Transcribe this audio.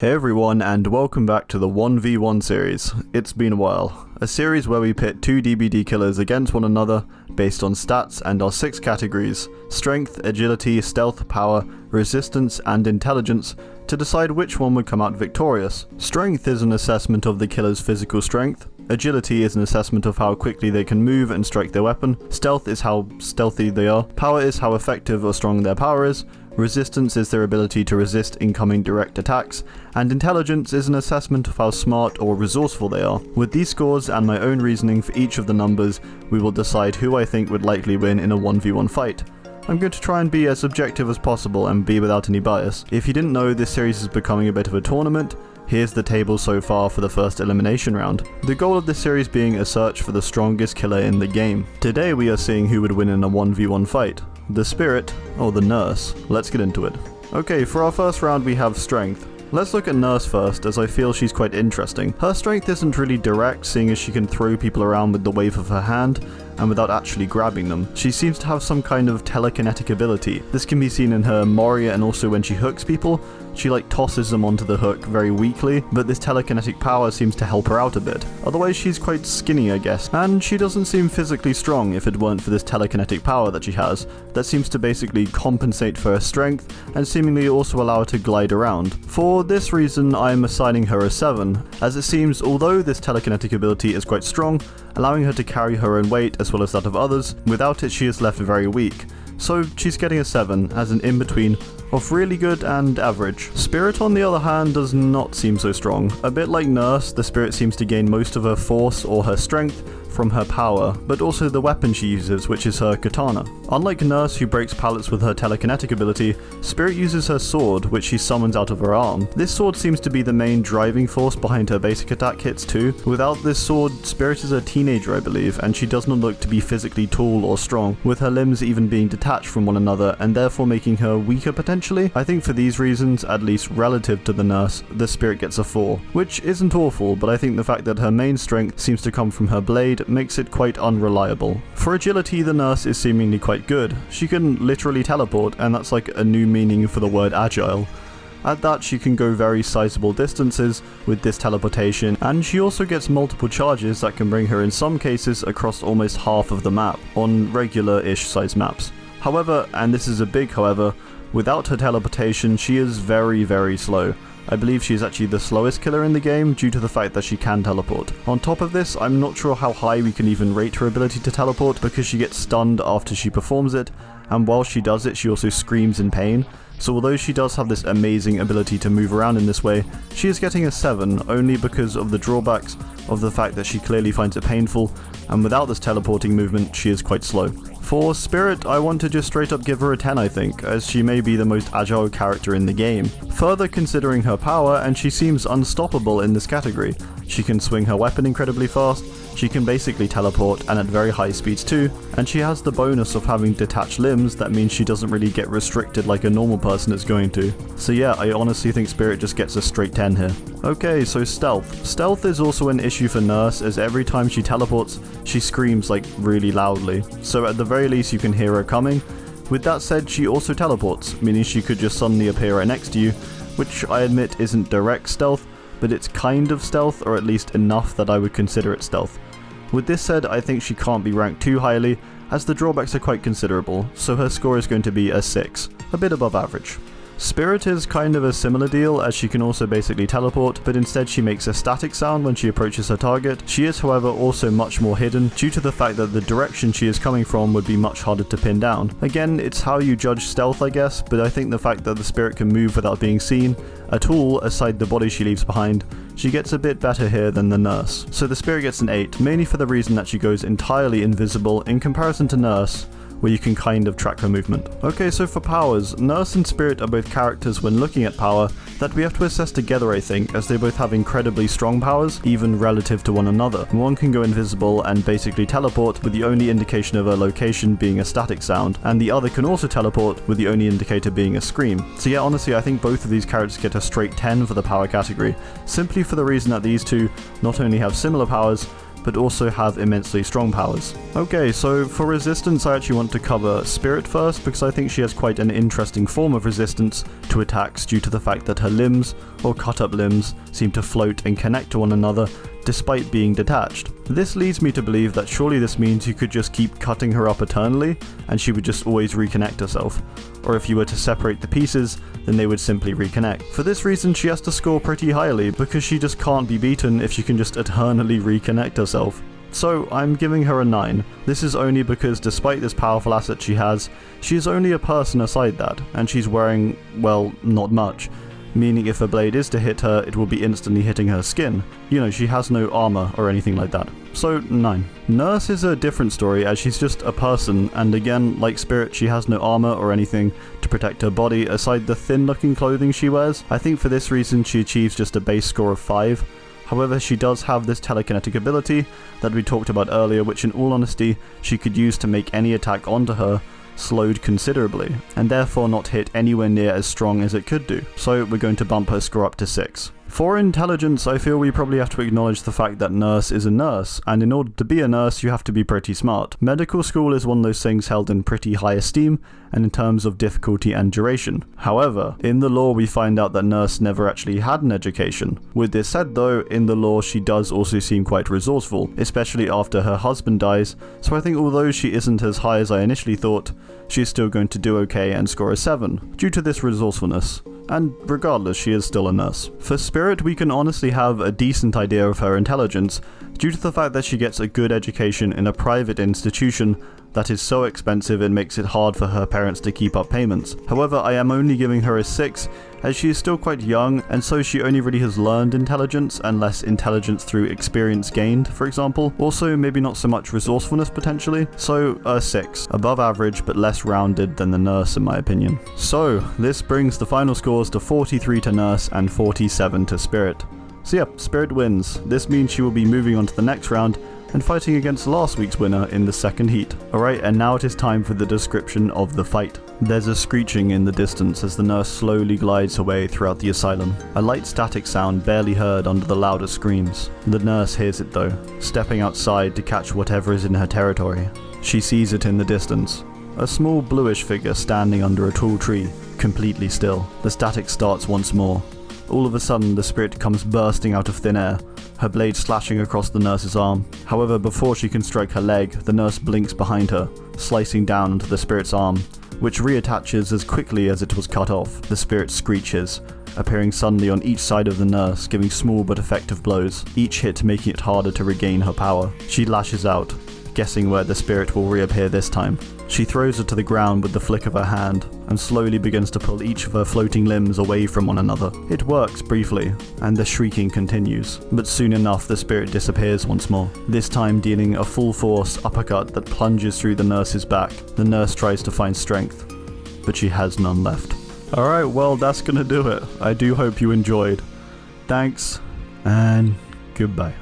Hey everyone, and welcome back to the 1v1 series. It's been a while. A series where we pit two DBD killers against one another based on stats and our 6 categories: strength, agility, stealth, power, resistance, and intelligence, to decide which one would come out victorious. Strength is an assessment of the killer's physical strength. Agility is an assessment of how quickly they can move and strike their weapon. Stealth is how stealthy they are. Power is how effective or strong their power is. Resistance is their ability to resist incoming direct attacks, and intelligence is an assessment of how smart or resourceful they are. With these scores and my own reasoning for each of the numbers, we will decide who I think would likely win in a 1v1 fight. I'm going to try and be as objective as possible and be without any bias. If you didn't know, this series is becoming a bit of a tournament. Here's the table so far for the first elimination round. The goal of this series being a search for the strongest killer in the game. Today we are seeing who would win in a 1v1 fight. The spirit or the nurse. Let's get into it. Okay, for our first round we have strength. Let's look at Nurse first, as I feel she's quite interesting. Her strength isn't really direct, seeing as she can throw people around with the wave of her hand, and without actually grabbing them. She seems to have some kind of telekinetic ability. This can be seen in her Moria, and also when she hooks people, she tosses them onto the hook very weakly, but this telekinetic power seems to help her out a bit. Otherwise she's quite skinny, I guess, and she doesn't seem physically strong if it weren't for this telekinetic power that she has, that seems to basically compensate for her strength, and seemingly also allow her to glide around. For this reason, I am assigning her a 7, as it seems although this telekinetic ability is quite strong, allowing her to carry her own weight as well as that of others, without it she is left very weak. So she's getting a 7, as an in-between of really good and average. Spirit on the other hand does not seem so strong. A bit like Nurse, the Spirit seems to gain most of her force or her strength from her power, but also the weapon she uses, which is her katana. Unlike Nurse, who breaks pallets with her telekinetic ability, Spirit uses her sword, which she summons out of her arm. This sword seems to be the main driving force behind her basic attack hits too. Without this sword, Spirit is a teenager, I believe, and she does not look to be physically tall or strong, with her limbs even being detached from one another and therefore making her weaker potentially. I think for these reasons, at least relative to the Nurse, the Spirit gets a 4, which isn't awful, but I think the fact that her main strength seems to come from her blade makes it quite unreliable. For agility, the Nurse is seemingly quite good. She can literally teleport, and that's like a new meaning for the word agile. At that, she can go very sizable distances with this teleportation, and she also gets multiple charges that can bring her in some cases across almost half of the map, on regular-ish size maps. However, and this is a big however, without her teleportation she is very slow. I believe she is actually the slowest killer in the game due to the fact that she can teleport. On top of this, I'm not sure how high we can even rate her ability to teleport because she gets stunned after she performs it, and while she does it she also screams in pain. So although she does have this amazing ability to move around in this way, she is getting a 7 only because of the drawbacks of the fact that she clearly finds it painful, and without this teleporting movement she is quite slow. For Spirit, I want to just straight up give her a 10 I think, as she may be the most agile character in the game. Further considering her power, and she seems unstoppable in this category. She can swing her weapon incredibly fast, she can basically teleport and at very high speeds too, and she has the bonus of having detached limbs that means she doesn't really get restricted like a normal person is going to. So yeah, I honestly think Spirit just gets a straight 10 here. Okay, so stealth. Stealth is also an issue for Nurse, as every time she teleports, she screams really loudly. So at the very least you can hear her coming. With that said, she also teleports, meaning she could just suddenly appear right next to you, which I admit isn't direct stealth, but it's kind of stealth, or at least enough that I would consider it stealth. With this said, I think she can't be ranked too highly, as the drawbacks are quite considerable, so her score is going to be a 6, a bit above average. Spirit is kind of a similar deal, as she can also basically teleport, but instead she makes a static sound when she approaches her target. She is however also much more hidden, due to the fact that the direction she is coming from would be much harder to pin down. Again, it's how you judge stealth I guess, but I think the fact that the Spirit can move without being seen at all, aside the body she leaves behind, she gets a bit better here than the Nurse. So the Spirit gets an 8, mainly for the reason that she goes entirely invisible in comparison to Nurse, where you can kind of track her movement. Okay, so for powers, Nurse and Spirit are both characters when looking at power that we have to assess together I think, as they both have incredibly strong powers, even relative to one another. One can go invisible and basically teleport, with the only indication of her location being a static sound, and the other can also teleport, with the only indicator being a scream. So yeah, honestly I think both of these characters get a straight 10 for the power category, simply for the reason that these two not only have similar powers, but also have immensely strong powers. Okay, so for resistance I actually want to cover Spirit first, because I think she has quite an interesting form of resistance to attacks due to the fact that her limbs, or cut up limbs, seem to float and connect to one another despite being detached. This leads me to believe that surely this means you could just keep cutting her up eternally and she would just always reconnect herself. Or if you were to separate the pieces, then they would simply reconnect. For this reason she has to score pretty highly, because she just can't be beaten if she can just eternally reconnect herself. So I'm giving her a 9. This is only because despite this powerful asset she has, she is only a person aside that, and she's wearing, well, not much. Meaning if a blade is to hit her, it will be instantly hitting her skin. You know, she has no armor or anything like that. So 9. Nurse is a different story, as she's just a person, and again, like Spirit, she has no armor or anything to protect her body aside the thin looking clothing she wears. I think for this reason she achieves just a base score of 5. However, she does have this telekinetic ability that we talked about earlier, which in all honesty she could use to make any attack onto her slowed considerably, and therefore not hit anywhere near as strong as it could do. So we're going to bump her score up to 6. For intelligence, I feel we probably have to acknowledge the fact that Nurse is a nurse, and in order to be a nurse you have to be pretty smart. Medical school is one of those things held in pretty high esteem, and in terms of difficulty and duration. However, in the lore we find out that Nurse never actually had an education. With this said though, in the lore she does also seem quite resourceful, especially after her husband dies, so I think although she isn't as high as I initially thought, she's still going to do okay and score a 7, due to this resourcefulness. And regardless, she is still a nurse. For Spirit, we can honestly have a decent idea of her intelligence, due to the fact that she gets a good education in a private institution that is so expensive it makes it hard for her parents to keep up payments. However, I am only giving her a 6, as she is still quite young, and so she only really has learned intelligence and less intelligence through experience gained, for example. Also, maybe not so much resourcefulness potentially, so a 6. Above average, but less rounded than the Nurse in my opinion. So, this brings the final scores to 43 to Nurse and 47 to Spirit. So yeah, Spirit wins. This means she will be moving on to the next round and fighting against last week's winner in the second heat. Alright, and now it is time for the description of the fight. There's a screeching in the distance as the nurse slowly glides her way throughout the asylum. A light static sound barely heard under the louder screams. The nurse hears it though, stepping outside to catch whatever is in her territory. She sees it in the distance. A small bluish figure standing under a tall tree, completely still. The static starts once more. All of a sudden, the spirit comes bursting out of thin air, her blade slashing across the nurse's arm. However, before she can strike her leg, the nurse blinks behind her, slicing down onto the spirit's arm, which reattaches as quickly as it was cut off. The spirit screeches, appearing suddenly on each side of the nurse, giving small but effective blows, each hit making it harder to regain her power. She lashes out, guessing where the spirit will reappear this time. She throws her to the ground with the flick of her hand, and slowly begins to pull each of her floating limbs away from one another. It works briefly, and the shrieking continues, but soon enough the spirit disappears once more, this time dealing a full force uppercut that plunges through the nurse's back. The nurse tries to find strength, but she has none left. Alright, well that's gonna do it. I do hope you enjoyed. Thanks, and goodbye.